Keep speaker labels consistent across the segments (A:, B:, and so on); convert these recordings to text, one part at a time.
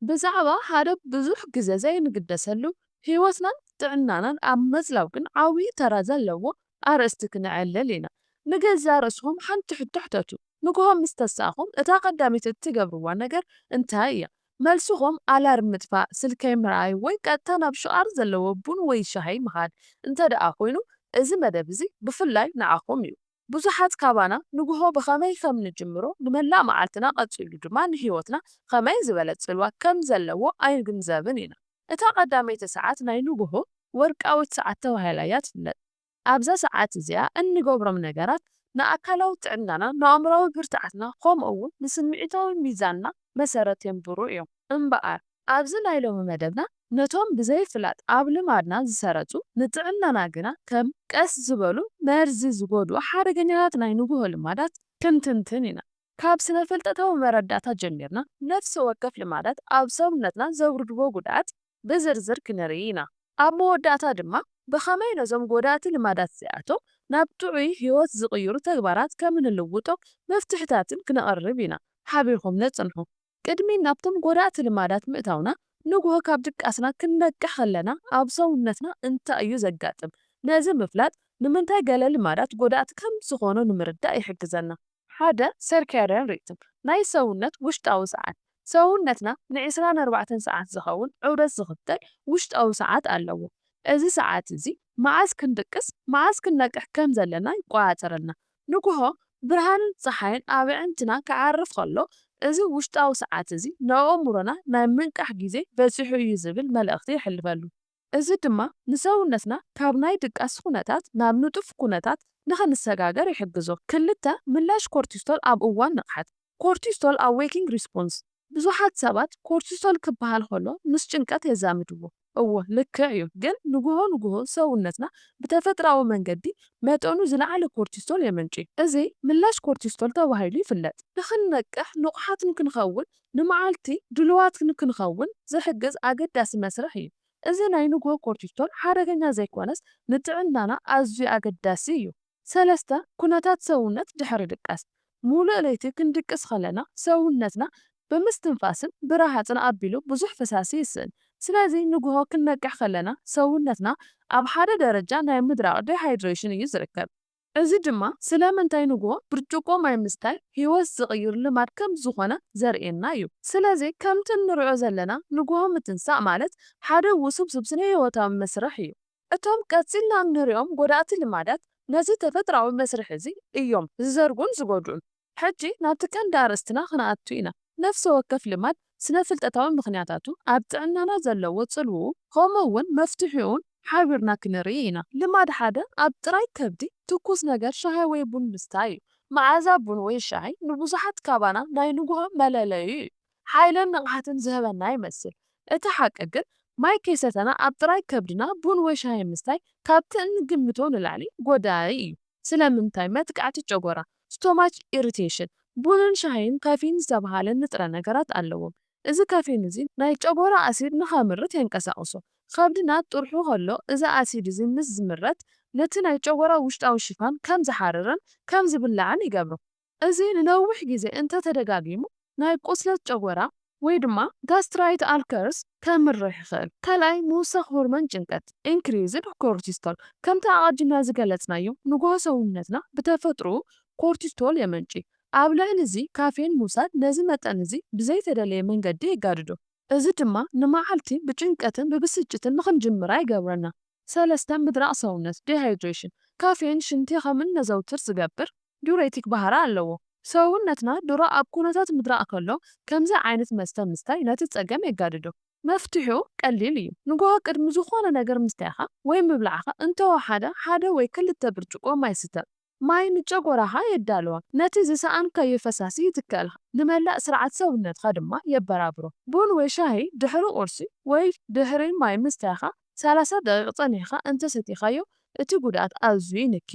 A: ብዛዕባ ሓደ ብዙሕ ግዜ ዘይንግደሰሉ ህይወትናን ጥዕናናን ኣብ መፅላው ግን ዓብዪ ተራ ዘለዎ ኣርእስቲ ክንዕልል ኢና። ንገዛ ርእስኹም ሓንቲ ሕቶ ሕተቱ። ንግሆም ምስ ተሳእኹም እታ ቀዳሚት እትገብርዋ ነገር እንታይ እያ? መልስኹም ኣላርም ምጥፋእ፣ ስልከይ ምርኣይ ወይ ቀጥታ ናብ ሸቓር ዘለዎ ቡን ወይ ሻሂ ምኻድ እንተ ደኣ ኮይኑ እዚ መደብ እዚ ብፍላይ ንዓኹም እዩ። ብዙሓት ካባና ንግሆ ብኸመይ ከም ንጅምሮ ንመላእ መዓልትና ቀፂሉ ድማ ንህይወትና ከመይ ዝበለ ፅልዋ ከም ዘለዎ ኣይንግንዘብን ኢና። እታ ቀዳመይቲ ሰዓት ናይ ንግሆ ወርቃዊት ሰዓት ተባሂላ እያ ትፍለጥ። ኣብዛ ሰዓት እዚኣ እንገብሮም ነገራት ንኣካላዊ ጥዕናና ንኣእምሮዊ ብርትዓትና ከምኡ'ውን ንስምዒታዊ ሚዛንና መሰረት የንብሩ እዮም እምበኣር ኣብዚ ናይ ሎሚ መደብና ነቶም ብዘይፍላጥ ኣብ ልማድና ዝሰረፁ ንጥዕናና ግና ከም ቀስ ዝበሉ መርዚ ዝጎድኡ ሓደገኛታት ናይ ንግሆ ልማዳት ክንትንትን ኢና። ካብ ስነ ፍልጠታዊ መረዳእታ ጀሚርና ነፍሲ ወከፍ ልማዳት ኣብ ሰውነትና ዘውርድዎ ጉድኣት ብዝርዝር ክንርኢ ኢና። ኣብ መወዳእታ ድማ ብኸመይ ነዞም ጎዳእቲ ልማዳት እዚኣቶም ናብ ጥዑይ ህይወት ዝቕይሩ ተግባራት ከም ንልውጦም መፍትሕታትን ክነቕርብ ኢና። ሓቢርኩም ነፅንሑ። ቅድሚ ናብቶም ጎዳእቲ ልማዳት ምእታውና ንግሆ ካብ ድቃስና ክንነቅሕ ከለና ኣብ ሰውነትና እንታይ እዩ ዘጋጥም? ነዚ ምፍላጥ ንምንታይ ገለ ልማዳት ጎዳእቲ ከም ዝኾኑ ንምርዳእ ይሕግዘና። ሓደ ሰርካድያን ሪትም ናይ ሰውነት ውሽጣዊ ሰዓት። ሰውነትና ን24 ሰዓት ዝኸውን ዑደት ዝኽተል ውሽጣዊ ሰዓት ኣለዎ። እዚ ሰዓት እዚ መዓዝ ክንድቅስ መዓዝ ክንነቅሕ ከም ዘለና ይቆፃፀረልና። ንግሆ ብርሃንን ፀሓይን ኣብ ኣዕንትና ክዓርፍ ከሎ እዚ ውሽጣዊ ሰዓት እዚ ንኣእምሮና ናይ ምንቃሕ ግዜ በፂሑ እዩ ዝብል መልእኽቲ ይሕልፈሉ። እዚ ድማ ንሰውነትና ካብ ናይ ድቃስ ኩነታት ናብ ንጡፍ ኩነታት ንኽንሰጋገር ይሕግዞ። ክልተ ምላሽ ኮርቲሶል ኣብ እዋን ንቕሓት። ኮርቲሶል ኣብ ዌኪንግ ሪስፖንስ። ብዙሓት ሰባት ኮርቲሶል ክበሃል ከሎ ምስ ጭንቀት የዛምድዎ። ልክዕ እዩ፣ ግን ንግሆ ሰውነትና ብተፈጥራዊ መንገዲ መጠኑ ዝለዓለ ኮርቲሶል የመንጪ። እዚ ምላሽ ኮርቲሶል ተባሂሉ ይፍለጥ። ንኽንነቅሕ ንቑሓት ክንኸውን ንመዓልቲ ድልዋት ክንኸውን ዝሕግዝ ኣገዳሲ መስርሕ እዩ። እዚ ናይ ንግሆ ኮርቲሶል ሓደገኛ ዘይኮነስ ንጥዕናና ኣዝዩ ኣገዳሲ እዩ። ሰለስተ ኩነታት ሰውነት ድሕሪ ድቃስ። ሙሉእ ለይቲ ክንድቅስ ከለና ሰውነትና ብምስትንፋስን ብረሃፅን ኣቢሉ ብዙሕ ፈሳሲ ይስእን። ስለዚ ንግሆ ክንነቅሕ ከለና ሰውነትና ኣብ ሓደ ደረጃ ናይ ምድራቕ ዲሃይድሬሽን እዩ ዝርከብ። እዚ ድማ ስለምንታይ ንግሆ ብርጭቆ ማይ ምስታይ ህይወት ዝቕይር ልማድ ከም ዝኾነ ዘርእየና እዩ። ስለዚ ከምቲ እንሪኦ ዘለና ንግሆ ምትንሳእ ማለት ሓደ ውስብስብ ስነ ህይወታዊ መስርሕ እዩ። እቶም ቀፂልና እንሪኦም ጎዳእቲ ልማዳት ነዚ ተፈጥራዊ መስርሕ እዚ እዮም ዝዘርጉን ዝጎድኡን። ሕጂ ናብቲ ቀንዲ ኣርእስትና ክንኣቱ ኢና። ነፍሲ ወከፍ ልማድ ስነ ፍልጠታዊ ምክንያታቱ ኣብ ጥዕናና ዘለዎ ፅልውኡ ከምኡ'ውን መፍትሒኡን ሓቢርና ክንርኢ ኢና። ልማድ ሓደ ኣብ ጥራይ ከብዲ ትኩስ ነገር ሻሂ ወይ ቡን ምስታይ እዩ። መዓዛ ቡን ወይ ሻሂ ንብዙሓት ካባና ናይ ንግሆ መለለዩ እዩ። ሓይልን ንቕሓትን ዝህበና ይመስል። እቲ ሓቂ ግን ማይ ከይሰተና ኣብ ጥራይ ከብድና ቡን ወይ ሻሂ ምስታይ ካብቲ እንግምቶ ንላዕሊ ጎዳኢ እዩ። ስለምንታይ? መጥቃዕቲ ጨጎራ ስቶማች ኢሪቴሽን። ቡንን ሻሂን ካፊን ዝተባሃለ ንጥረ ነገራት ኣለዎም። እዚ ካፊን እዚ ናይ ጨጎራ ኣሲድ ንኸምርት የንቀሳቕሶ። ከብድና ጥርሑ ከሎ እዚ ኣሲድ እዚ ምስ ዝምረት ነቲ ናይ ጨጎራ ውሽጣዊ ሽፋን ከም ዝሓርርን ከም ዝብላዕን ይገብሮ። እዚ ንነዊሕ ግዜ እንተተደጋጊሙ ናይ ቁስለት ጨጎራ ወይ ድማ ጋስትራይት ኣልከርስ ከምርሕ ይኽእል። ካልኣይ ምውሳኽ ሆርሞን ጭንቀት ኢንክሪዝድ ኮርቲሶል። ከምቲ ኣቐዲምና ዝገለጽናዮ ንግሆ ሰውነትና ብተፈጥሮኡ ኮርቲሶል የመንጪ። ኣብ ልዕሊ እዚ ካፌን ምውሳድ ነዚ መጠን እዚ ብዘይተደለየ መንገዲ የጋድዶ። እዚ ድማ ንመዓልቲ ብጭንቀትን ብብስጭትን ንኽንጅምራ ይገብረና። ሰለስተ ምድራቕ ሰውነት ዲሃይድሬሽን። ካፌን ሽንቲ ከም እነዘውትር ዝገብር ዲዩሬቲክ ባህሪ ኣለዎ። ሰውነትና ድሮ ኣብ ኩነታት ምድራቕ ከሎ ከምዚ ዓይነት መስተ ምስታይ ነቲ ፀገም የጋድዶ። መፍትሒኡ ቀሊል እዩ። ንግሆ ቅድሚ ዝኾነ ነገር ምስታይኻ ወይ ምብላዕኻ እንተወሓደ ሓደ ወይ ክልተ ብርጭቆ ማይ ስተ። ማይ ንጨጎራኻ የዳልዋ፣ ነቲ ዝሰኣንካዮ ፈሳሲ ይትከልካ፣ ንመላእ ስርዓት ሰውነትካ ድማ የበራብሮ። ቡን ወይ ሻሂ ድሕሪ ቁርሲ ወይ ድሕሪ ማይ ምስታይኻ 30 ደቂቕ ፀኒሕካ እንተሰቲኻዮ እቲ ጉድኣት ኣዝዩ ይንኪ።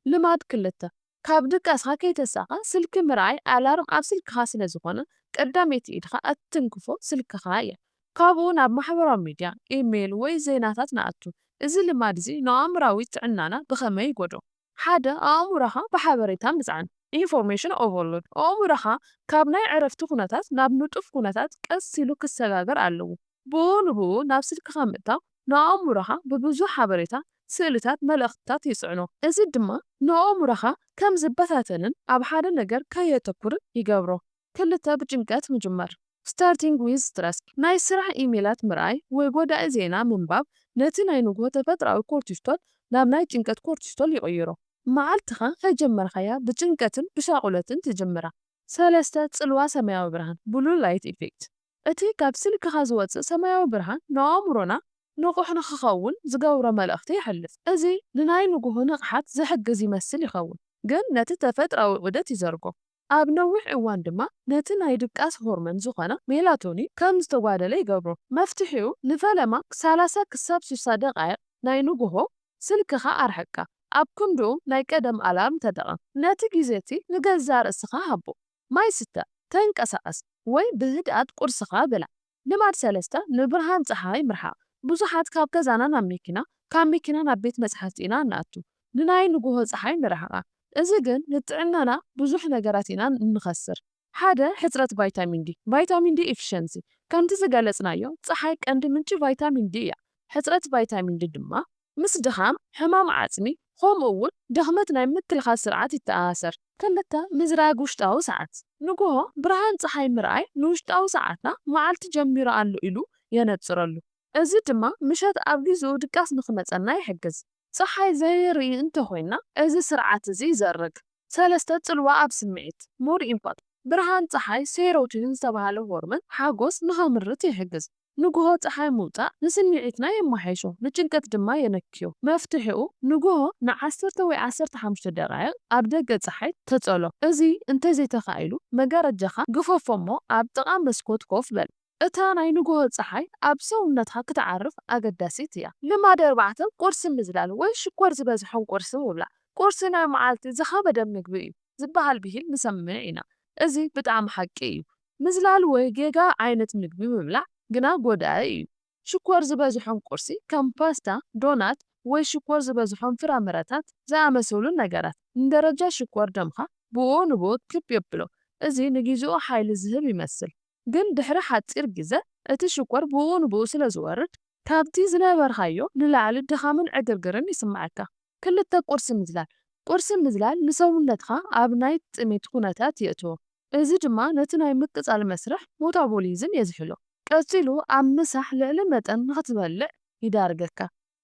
A: ልማድ ክልተ ካብ ድቃስካ ከይተሳኻ ስልኪ ምርኣይ ኣላርም ኣብ ስልክኻ ስለ ዝኾነ ቀዳመይቲ ኢድኻ እትንክፎ ስልክኻ እያ። ካብኡ ናብ ማሕበራዊ ሚድያ ኢሜይል ወይ ዜናታት ንኣቱ። እዚ ልማድ እዚ ንኣእምራዊ ጥዕናና ብኸመይ ይጎድኦ? ሓደ ኣእምሮኻ ብሓበሬታ ምፅዓን። ኢንፎርሜሽን ኦቨርሎድ ኣእምሮኻ ካብ ናይ ዕረፍቲ ኩነታት ናብ ንጡፍ ኩነታት ቀስ ኢሉ ክሰጋገር ኣለዎ። ብኡ ንብኡ ናብ ስልክኻ ምእታው ንኣእምሮኻ ብብዙሕ ሓበሬታ፣ ስእልታት፣ መልእኽትታት ይጽዕኖ። እዚ ድማ ንኣእምሮኻ ከም ዝበታተንን ኣብ ሓደ ነገር ከየተኩርን ይገብሮ። ክልተ ብጭንቀት ምጅማር ስታርቲንግ ዊዝ ስትረስ ናይ ስራሕ ኢሜይላት ምርኣይ ወይ ጎዳኢ ዜና ምንባብ ነቲ ናይ ንግሆ ተፈጥራዊ ኮርቲስቶል ናብ ናይ ጭንቀት ኮርቲስቶል ይቕይሮ። መዓልትኻ ከጀመርካያ ብጭንቀትን ብሻቁለትን ትጅምራ። 3 ጽልዋ ሰማያዊ ብርሃን ብሉ ላይት ኢፌክት እቲ ካብ ስልክኻ ዝወፅእ ሰማያዊ ብርሃን ንኣእምሮና ንቑሕ ንኽኸውን ዝገብሮ መልእኽቲ ይሕልፍ። እዚ ንናይ ንግሆ ንቕሓት ዝሕግዝ ይመስል ይኸውን፣ ግን ነቲ ተፈጥራዊ ዑደት ይዘርጎ። ኣብ ነዊሕ እዋን ድማ ነቲ ናይ ድቃስ ሆርሞን ዝኾነ ሜላቶኒን ከም ዝተጓደለ ይገብሮ። መፍትሒኡ ንፈለማ 30 ክሳብ 60 ደቓይቕ ናይ ንግሆ ስልክኻ ኣርሕቅካ ኣብ ክንዱ ናይ ቀደም ኣላርም ተጠቐም። ነቲ ግዜቲ ንገዛእ ርእስኻ ሃቦ። ማይ ስተ፣ ተንቀሳቐስ ወይ ብህድኣት ቁርስኻ ብላ። ልማድ 3 ንብርሃን ፀሓይ ምርሓቕ ብዙሓት ካብ ገዛና ናብ መኪና ካብ መኪና ናብ ቤት መጽሓፍቲ ኢና ንኣቱ ንናይ ንግሆ ፀሓይ ንረሕቓ። እዚ ግን ንጥዕናና ብዙሕ ነገራት ኢና ንኸስር። ሓደ ሕፅረት ቫይታሚን ዲ ቫይታሚን ዲ ኤፊሽንሲ ከምቲ ዝገለጽናዮ ፀሓይ ቀንዲ ምንጪ ቫይታሚን ዲ እያ። ሕፅረት ቫይታሚን ዲ ድማ ምስ ድኻም፣ ሕማም ዓጽሚ ከምኡ እውን ድኽመት ናይ ምክልኻል ስርዓት ይተኣሳሰር። ክልተ ምዝራግ ውሽጣዊ ሰዓት ንግሆ ብርሃን ፀሓይ ምርኣይ ንውሽጣዊ ሰዓትና መዓልቲ ጀሚሩ ኣሎ ኢሉ የነጽረሉ። እዚ ድማ ምሸት ኣብ ጊዜኡ ድቃስ ንኽመጸና ይሕግዝ። ፀሓይ ዘይርኢ እንተኾይና እዚ ስርዓት እዚ ይዘርግ። 3 ጽልዋ ኣብ ስምዒት ሙድ ኢምፓክት ብርሃን ፀሓይ ሴሮቶኒን ዝተባህለ ሆርሞን ሓጎስ ንኸምርት ይሕግዝ። ንግሆ ፀሓይ ምውፃእ ንስምዒትና የመሓይሾ ንጭንቀት ድማ የነክዮ። መፍትሒኡ ንግሆ ን10 ወይ 15 ደቓይቕ ኣብ ደገ ፀሓይ ተጸሎ። እዚ እንተዘይተኻኢሉ መጋረጃኻ ግፈፎ እሞ ኣብ ጥቓ መስኮት ኮፍ በል። እታ ናይ ንግሆ ፀሓይ ኣብ ሰውነትካ ክትዓርፍ ኣገዳሲት እያ። ልማድ 4 ቁርሲ ምዝላል ወይ ሽኮር ዝበዝሖም ቁርሲ ምብላዕ። ቁርሲ ናይ መዓልቲ ዝኸበደ ምግቢ እዩ ዝበሃል ብሂል ንሰምዕ ኢና። እዚ ብጣዕሚ ሓቂ እዩ። ምዝላል ወይ ጌጋ ዓይነት ምግቢ ምብላዕ ግና ጎዳኢ እዩ። ሽኮር ዝበዝሖም ቁርሲ ከም ፓስታ፣ ዶናት ወይ ሽኮር ዝበዝሖም ፍራምረታት ዝኣመሰሉ ነገራት ንደረጃ ሽኮር ደምኻ ብኡ ንብኡ ክብ የብሎ። እዚ ንግዚኡ ሓይሊ ዝህብ ይመስል፣ ግን ድሕሪ ሓፂር ግዜ እቲ ሽኮር ብኡ ንብኡ ስለ ዝወርድ ካብቲ ዝነበርካዮ ንላዕሊ ድኻምን ዕግርግርን ይስማዓካ። ክልተ ቁርሲ ምዝላል ቁርሲ ምዝላል ንሰውነትካ ኣብ ናይ ጥሜት ኩነታት የእትዎ። እዚ ድማ ነቲ ናይ ምቅፃል መስርሕ ሜታቦሊዝም የዝሕሎ። ቀፂሉ ኣብ ምሳሕ ልዕሊ መጠን ንኽትበልዕ ይዳርገካ።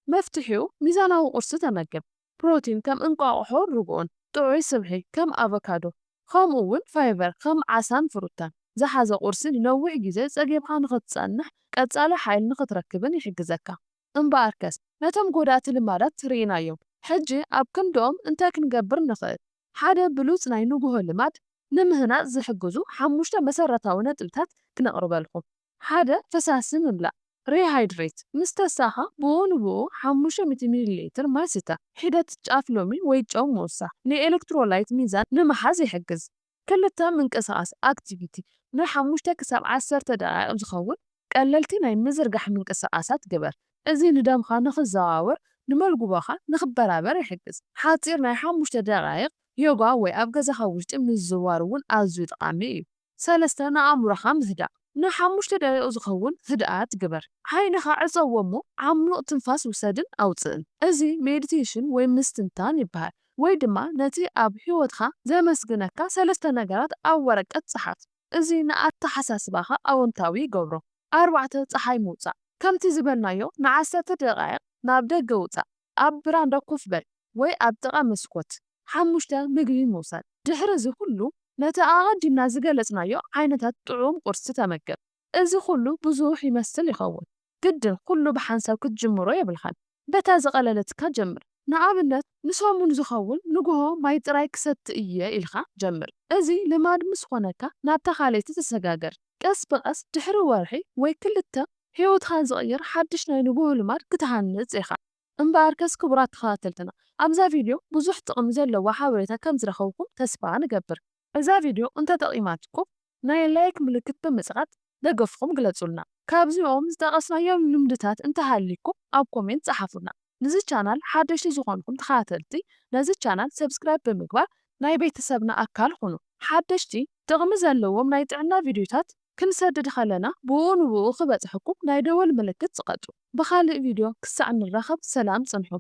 A: መፍትሒኡ ሚዛናዊ ቁርሲ ተመገብ። ፕሮቲን ከም እንቋቑሖ፣ ርግኦን፣ ጥዑይ ስብሒ ከም ኣቮካዶ ከምኡ እውን ፋይበር ከም ዓሳን ፍሩታን ዝሓዘ ቁርሲ ንነዊሕ ግዜ ፀጊምካ ንኽትጸንሕ ቀጻሊ ሓይሊ ንኽትረክብን ይሕግዘካ። እምበኣርከስ ነቶም ጎዳእቲ ልማዳት ትርኢናዮም ሕጂ ኣብ ክንዶም እንታይ ክንገብር ንኽእል? ሓደ ብሉጽ ናይ ንግሆ ልማድ ንምህናፅ ዝሕግዙ 5 መሰረታዊ ነጥብታት ክነቕርበልኩም። ሓደ ፈሳሲ ምምላእ ሪሃይድሬት ምስ ተሳኻ ብኡ ንብኡ 500 ሚሊ ሊትር ማይ ስተ። ሒደት ጫፍ ሎሚ ወይ ጨው ምውሳኽ ንኤሌክትሮላይት ሚዛን ንምሓዝ ይሕግዝ። ክልተ ምንቅስቓስ ኣክቲቪቲ ን5 ክሳብ 10 ደቓይቕ ዝኸውን ቀለልቲ ናይ ምዝርጋሕ ምንቅስቓሳት ግበር። እዚ ንደምኻ ንኽዘዋወር ንመልጉቦኻ ንኽበራበር ይሕግዝ። ሓፂር ናይ 5 ደቓይቕ ዮጋ ወይ ኣብ ገዛኻ ውሽጢ ምዝዋር እውን ኣዝዩ ጠቓሚ እዩ። 3 ንኣእምሮኻ ምህዳእ ን5 ደቂቕ ዝኸውን ህድኣት ግበር። ዓይንኻ ዕፀዎ እሞ ዓሚቕ ትንፋስ ውሰድን ኣውፅእን። እዚ ሜዲቴሽን ወይ ምስትንታን ይበሃል። ወይ ድማ ነቲ ኣብ ህይወትካ ዘመስግነካ 3 ነገራት ኣብ ወረቀት ፀሓፍ። እዚ ንኣተሓሳስባኻ ኣወንታዊ ይገብሮ። 4 ፀሓይ ምውፃእ ከምቲ ዝበልናዮ ን10 ደቓይቕ ናብ ደገ ውፃእ። ኣብ ብራንዳ ኮፍ በል ወይ ኣብ ጥቓ መስኮት። 5 ምግቢ ምውሳድ ድሕሪ እዚ ኩሉ ነቲ ኣቐዲምና ዝገለጽናዮ ዓይነታት ጥዑም ቁርሲ ተመገብ። እዚ ኩሉ ብዙሕ ይመስል ይኸውን፣ ግድን ኩሉ ብሓንሳብ ክትጅምሮ የብልኻን። በታ ዝቐለለትካ ጀምር። ንኣብነት ንሰሙን ዝኸውን ንግሆ ማይ ጥራይ ክሰቲ እየ ኢልካ ጀምር። እዚ ልማድ ምስ ኮነካ ናብታ ካልእቲ ተሰጋገር። ቀስ ብቐስ ድሕሪ ወርሒ ወይ 2 ህይወትካ ዝቕይር ሓድሽ ናይ ንግሆ ልማድ ክትሃንጽ ኢኻ። እምበኣርከስ ክቡራት ተኸታተልትና ኣብዛ ቪድዮ ብዙሕ ጥቕሚ ዘለዋ ሓበሬታ ከም ዝረኸብኩም ተስፋ ንገብር። እዛ ቪድዮ እንተጠቒማትኩም ናይ ላይክ ምልክት ብምጽቃት ደገፍኩም ግለጹልና። ካብዚኦም ዝጠቐስናዮም ልምድታት እንተሃሊኩም ኣብ ኮሜንት ጸሓፉና። ነዚ ቻናል ሓደሽቲ ዝኾንኩም ተኸታተልቲ ነዚ ቻናል ሰብስክራይብ ብምግባር ናይ ቤተሰብና ኣካል ሁኑ። ሓደሽቲ ጥቕሚ ዘለዎም ናይ ጥዕና ቪድዮታት ክንሰድድ ከለና ብኡ ንብኡ ክበፅሐኩም ናይ ደወል ምልክት ዝቐጡ። ብኻልእ ቪድዮ ክሳዕ ንራኸብ ሰላም ጽንሑ።